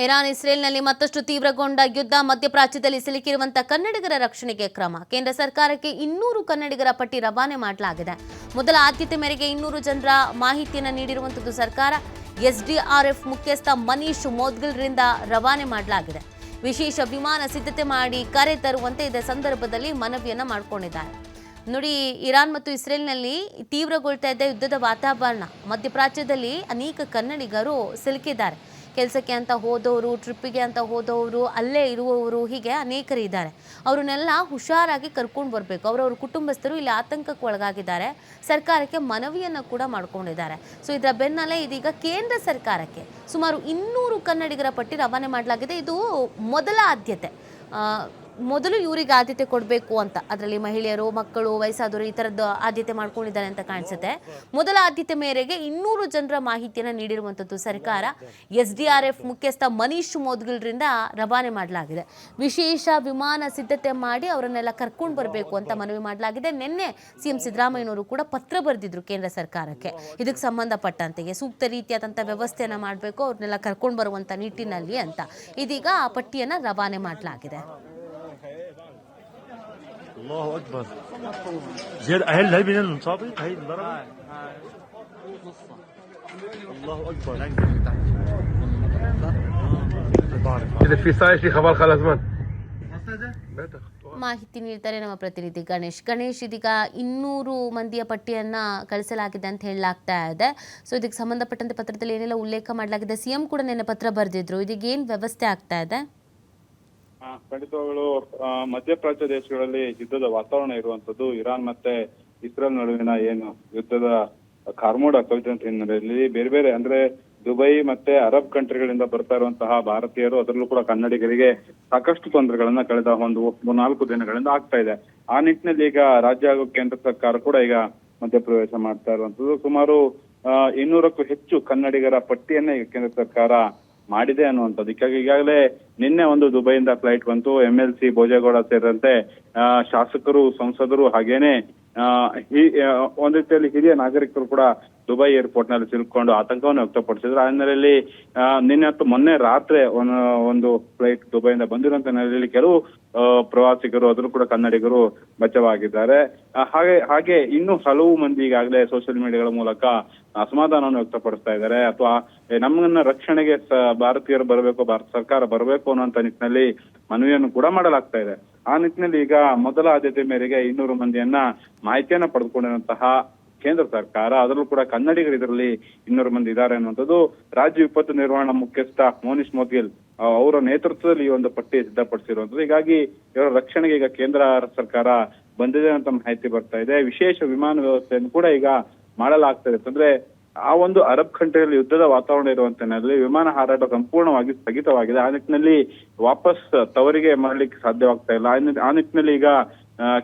Iran ಇಸ್ರೇಲ್ನಲ್ಲಿ ಮತ್ತಷ್ಟು ತೀವ್ರಗೊಂಡ ಯುದ್ಧ, ಮಧ್ಯಪ್ರಾಚ್ಯದಲ್ಲಿ ಸಿಲುಕಿರುವಂತಹ ಕನ್ನಡಿಗರ ರಕ್ಷಣೆಗೆ ಕ್ರಮ. ಕೇಂದ್ರ ಸರ್ಕಾರಕ್ಕೆ 200 ಕನ್ನಡಿಗರ ಪಟ್ಟಿ ರವಾನೆ ಮಾಡಲಾಗಿದೆ. ಮೊದಲ ಆದ್ಯತೆ ಮೇರೆಗೆ 200 ಜನರ ಮಾಹಿತಿಯನ್ನು ನೀಡಿರುವಂತದ್ದು ಸರ್ಕಾರ. ಎಸ್ಡಿಆರ್ಎಫ್ ಮುಖ್ಯಸ್ಥ ಮನೀಶ್ ಮೋದ್ಗಿಲ್ರಿಂದ ರವಾನೆ ಮಾಡಲಾಗಿದೆ. ವಿಶೇಷ ವಿಮಾನ ಸಿದ್ಧತೆ ಮಾಡಿ ಕರೆ ತರುವಂತೆ ಇದೇ ಸಂದರ್ಭದಲ್ಲಿ ಮನವಿಯನ್ನ ಮಾಡಿಕೊಂಡಿದ್ದಾರೆ. ನೋಡಿ, ಇರಾನ್ ಮತ್ತು ಇಸ್ರೇಲ್ನಲ್ಲಿ ತೀವ್ರಗೊಳ್ತಾ ಇದ್ದ ಯುದ್ಧದ ವಾತಾವರಣ, ಮಧ್ಯಪ್ರಾಚ್ಯದಲ್ಲಿ ಅನೇಕ ಕನ್ನಡಿಗರು ಸಿಲುಕಿದ್ದಾರೆ. ಕೆಲಸಕ್ಕೆ ಅಂತ ಹೋದವರು, ಟ್ರಿಪ್ಪಿಗೆ ಅಂತ ಹೋದವರು, ಅಲ್ಲೇ ಇರುವವರು, ಹೀಗೆ ಅನೇಕರು ಇದ್ದಾರೆ. ಅವ್ರನ್ನೆಲ್ಲ ಹುಷಾರಾಗಿ ಕರ್ಕೊಂಡು ಬರಬೇಕು. ಅವರವ್ರ ಕುಟುಂಬಸ್ಥರು ಇಲ್ಲಿ ಆತಂಕಕ್ಕೆ ಒಳಗಾಗಿದ್ದಾರೆ. ಸರ್ಕಾರಕ್ಕೆ ಮನವಿಯನ್ನು ಕೂಡ ಮಾಡ್ಕೊಂಡಿದ್ದಾರೆ. ಸೊ ಇದರ ಬೆನ್ನಲ್ಲೇ ಇದೀಗ ಕೇಂದ್ರ ಸರ್ಕಾರಕ್ಕೆ ಸುಮಾರು 200 ಕನ್ನಡಿಗರ ಪಟ್ಟಿ ರವಾನೆ ಮಾಡಲಾಗಿದೆ. ಇದು ಮೊದಲ ಆದ್ಯತೆ. ಮೊದಲು ಇವರಿಗೆ ಆದ್ಯತೆ ಕೊಡಬೇಕು ಅಂತ, ಅದರಲ್ಲಿ ಮಹಿಳೆಯರು, ಮಕ್ಕಳು, ವಯಸ್ಸಾದವರು ಈ ಥರದ್ದು ಆದ್ಯತೆ ಮಾಡ್ಕೊಂಡಿದ್ದಾರೆ ಅಂತ ಕಾಣಿಸುತ್ತೆ. ಮೊದಲ ಆದ್ಯತೆ ಮೇರೆಗೆ 200 ಜನರ ಮಾಹಿತಿಯನ್ನು ನೀಡಿರುವಂಥದ್ದು ಸರ್ಕಾರ. ಎಸ್ಡಿಆರ್ಎಫ್ ಮುಖ್ಯಸ್ಥ ಮನೀಶ್ ಮೋದ್ಗಿಲ್ರಿಂದ ರವಾನೆ ಮಾಡಲಾಗಿದೆ. ವಿಶೇಷ ವಿಮಾನ ಸಿದ್ಧತೆ ಮಾಡಿ ಅವರನ್ನೆಲ್ಲ ಕರ್ಕೊಂಡು ಬರಬೇಕು ಅಂತ ಮನವಿ ಮಾಡಲಾಗಿದೆ. ನಿನ್ನೆ ಸಿಎಂ ಸಿದ್ದರಾಮಯ್ಯನವರು ಕೂಡ ಪತ್ರ ಬರೆದಿದ್ರು ಕೇಂದ್ರ ಸರ್ಕಾರಕ್ಕೆ, ಇದಕ್ಕೆ ಸಂಬಂಧಪಟ್ಟಂತೆಗೆ ಸೂಕ್ತ ರೀತಿಯಾದಂಥ ವ್ಯವಸ್ಥೆಯನ್ನು ಮಾಡಬೇಕು, ಅವ್ರನ್ನೆಲ್ಲ ಕರ್ಕೊಂಡು ಬರುವಂಥ ನಿಟ್ಟಿನಲ್ಲಿ ಅಂತ. ಇದೀಗ ಆ ಪಟ್ಟಿಯನ್ನು ರವಾನೆ ಮಾಡಲಾಗಿದೆ. الله أكبر. زيادة هل من المصابين هي الضربة؟ الله أكبر. إذا في صاير شيء خبر خلاص زمان. ಮಾಹಿತಿ ನೀಡ್ತಾರೆ ನಮ್ಮ ಪ್ರತಿನಿಧಿ ಗಣೇಶ್. ಇದೀಗ 200 ಮಂದಿಯ ಪಟ್ಟಿಯನ್ನ ಕಳಿಸಲಾಗಿದೆ ಅಂತ ಹೇಳಲಾಗ್ತಾ ಇದೆ. ಸೊ ಇದಕ್ಕೆ ಸಂಬಂಧಪಟ್ಟಂತೆ ಪತ್ರದಲ್ಲಿ ಏನೆಲ್ಲ ಉಲ್ಲೇಖ ಮಾಡಲಾಗಿದೆ? ಸಿಎಂ ಕೂಡ ನಿನ್ನೆ ಪತ್ರ ಬರೆದಿದ್ರು. ಇದೀಗ ಏನು ವ್ಯವಸ್ಥೆ ಆಗ್ತಾ ಇದೆ? ಖಂಡಿತವಾಗಲೂ ಮಧ್ಯಪ್ರಾಚ್ಯ ದೇಶಗಳಲ್ಲಿ ಯುದ್ಧದ ವಾತಾವರಣ ಇರುವಂತದ್ದು. ಇರಾನ್ ಮತ್ತೆ ಇಸ್ರೇಲ್ ನಡುವಿನ ಏನು ಯುದ್ಧದ ಕಾರ್ಮೋಡ ಕವಿದಂತ ಹಿನ್ನೆಲೆಯಲ್ಲಿ ಬೇರೆ ಬೇರೆ ಅಂದ್ರೆ ದುಬೈ ಮತ್ತೆ ಅರಬ್ ಕಂಟ್ರಿಗಳಿಂದ ಬರ್ತಾ ಇರುವಂತಹ ಭಾರತೀಯರು, ಅದರಲ್ಲೂ ಕೂಡ ಕನ್ನಡಿಗರಿಗೆ ಸಾಕಷ್ಟು ತೊಂದರೆಗಳನ್ನ ಕಳೆದ ಒಂದು 4 ದಿನಗಳಿಂದ ಆಗ್ತಾ ಇದೆ. ಆ ನಿಟ್ಟಿನಲ್ಲಿ ಈಗ ರಾಜ್ಯ ಹಾಗೂ ಕೇಂದ್ರ ಸರ್ಕಾರ ಕೂಡ ಈಗ ಮಧ್ಯಪ್ರವೇಶ ಮಾಡ್ತಾ ಇರುವಂತದ್ದು. ಸುಮಾರು 200ಕ್ಕೂ ಹೆಚ್ಚು ಕನ್ನಡಿಗರ ಪಟ್ಟಿಯನ್ನ ಈಗ ಕೇಂದ್ರ ಸರ್ಕಾರ ಮಾಡಿದೆ ಅನ್ನುವಂಥದ್ದು. ಈಗಾಗಲೇ ನಿನ್ನೆ ಒಂದು ದುಬೈಯಿಂದ ಫ್ಲೈಟ್ ಬಂತು. MLC ಭೋಜೇಗೌಡ ಸೇರಿದಂತೆ ಶಾಸಕರು, ಸಂಸದರು ಹಾಗೇನೆ ಒಂದ್ ರೀತಿಯಲ್ಲಿ ಹಿರಿಯ ನಾಗರಿಕರು ಕೂಡ ದುಬೈ ಏರ್ಪೋರ್ಟ್ ನಲ್ಲಿ ಸಿಲುಕೊಂಡು ಆತಂಕವನ್ನು ವ್ಯಕ್ತಪಡಿಸಿದ್ರು. ಆ ಹಿನ್ನೆಲೆಯಲ್ಲಿ ನಿನ್ನೆ ಮತ್ತು ಮೊನ್ನೆ ರಾತ್ರಿ ಒಂದು ಫ್ಲೈಟ್ ದುಬೈಯಿಂದ ಬಂದಿರುವಂತ ಹಿನ್ನೆಲೆಯಲ್ಲಿ ಕೆಲವು ಪ್ರವಾಸಿಗರು, ಅದರಲ್ಲೂ ಕೂಡ ಕನ್ನಡಿಗರು ಬಚಾವಾಗಿದ್ದಾರೆ. ಹಾಗೆ ಇನ್ನೂ ಹಲವು ಮಂದಿ ಈಗಾಗಲೇ ಸೋಷಿಯಲ್ ಮೀಡಿಯಾಗಳ ಮೂಲಕ ಅಸಮಾಧಾನವನ್ನು ವ್ಯಕ್ತಪಡಿಸ್ತಾ ಇದ್ದಾರೆ. ಅಥವಾ ನಮ್ಮನ್ನ ರಕ್ಷಣೆಗೆ ಭಾರತೀಯರು ಬರಬೇಕು, ಭಾರತ ಸರ್ಕಾರ ಬರಬೇಕು ಅನ್ನುವಂತ ನಿಟ್ಟಿನಲ್ಲಿ ಮನವಿಯನ್ನು ಕೂಡ ಮಾಡಲಾಗ್ತಾ ಇದೆ. ಆ ನಿಟ್ಟಿನಲ್ಲಿ ಈಗ ಮೊದಲ ಆದ್ಯತೆ ಮೇರೆಗೆ 200 ಮಂದಿಯನ್ನ ಮಾಹಿತಿಯನ್ನ ಪಡೆದುಕೊಂಡಿರುವಂತಹ ಕೇಂದ್ರ ಸರ್ಕಾರ, ಅದರಲ್ಲೂ ಕೂಡ ಕನ್ನಡಿಗರು ಇದರಲ್ಲಿ 200 ಮಂದಿ ಇದ್ದಾರೆ ಅನ್ನುವಂಥದ್ದು ರಾಜ್ಯ ವಿಪತ್ತು ನಿರ್ವಹಣಾ ಮುಖ್ಯಸ್ಥ ಮನೀಶ್ ಮೋದ್ಗಿಲ್ ಅವರ ನೇತೃತ್ವದಲ್ಲಿ ಈ ಒಂದು ಪಟ್ಟಿ ಸಿದ್ಧಪಡಿಸಿರುವಂಥದ್ದು. ಹೀಗಾಗಿ ಇವರ ರಕ್ಷಣೆಗೆ ಈಗ ಕೇಂದ್ರ ಸರ್ಕಾರ ಬಂದಿದೆ ಅಂತ ಮಾಹಿತಿ ಬರ್ತಾ ಇದೆ. ವಿಶೇಷ ವಿಮಾನ ವ್ಯವಸ್ಥೆಯನ್ನು ಕೂಡ ಈಗ ಮಾಡಲಾಗ್ತಾ ಇದೆ. ಅಂದ್ರೆ ಆ ಒಂದು ಅರಬ್ ಕಂಟ್ರಿಯಲ್ಲಿ ಯುದ್ಧದ ವಾತಾವರಣ ಇರುವಂತ ವಿಮಾನ ಹಾರಾಟ ಸಂಪೂರ್ಣವಾಗಿ ಸ್ಥಗಿತವಾಗಿದೆ. ಆ ನಿಟ್ಟಿನಲ್ಲಿ ವಾಪಸ್ ತವರಿಗೆ ಮಾಡಲಿಕ್ಕೆ ಸಾಧ್ಯವಾಗ್ತಾ ಇಲ್ಲ. ಆ ನಿಟ್ಟಿನಲ್ಲಿ ಈಗ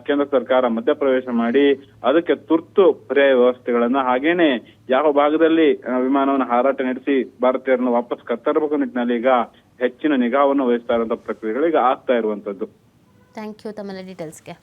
ಕೇಂದ್ರ ಸರ್ಕಾರ ಮಧ್ಯಪ್ರವೇಶ ಮಾಡಿ ಅದಕ್ಕೆ ತುರ್ತು ಪರ್ಯಾಯ ವ್ಯವಸ್ಥೆಗಳನ್ನ, ಹಾಗೇನೆ ಯಾವ ಭಾಗದಲ್ಲಿ ವಿಮಾನವನ್ನು ಹಾರಾಟ ನಡೆಸಿ ಭಾರತೀಯರನ್ನು ವಾಪಸ್ ಕರ್ತರಬೇಕು ನಿಟ್ಟಿನಲ್ಲಿ ಈಗ ಹೆಚ್ಚಿನ ನಿಗಾವನ್ನು ವಹಿಸ್ತಾ ಇರುವಂತಹ ಪ್ರಕ್ರಿಯೆಗಳು ಈಗ ಆಗ್ತಾ ಇರುವಂತದ್ದು. ಥ್ಯಾಂಕ್ ಯು ತಮ್ಮೆಲ್ಲ ಡೀಟೇಲ್ಸ್ಗೆ.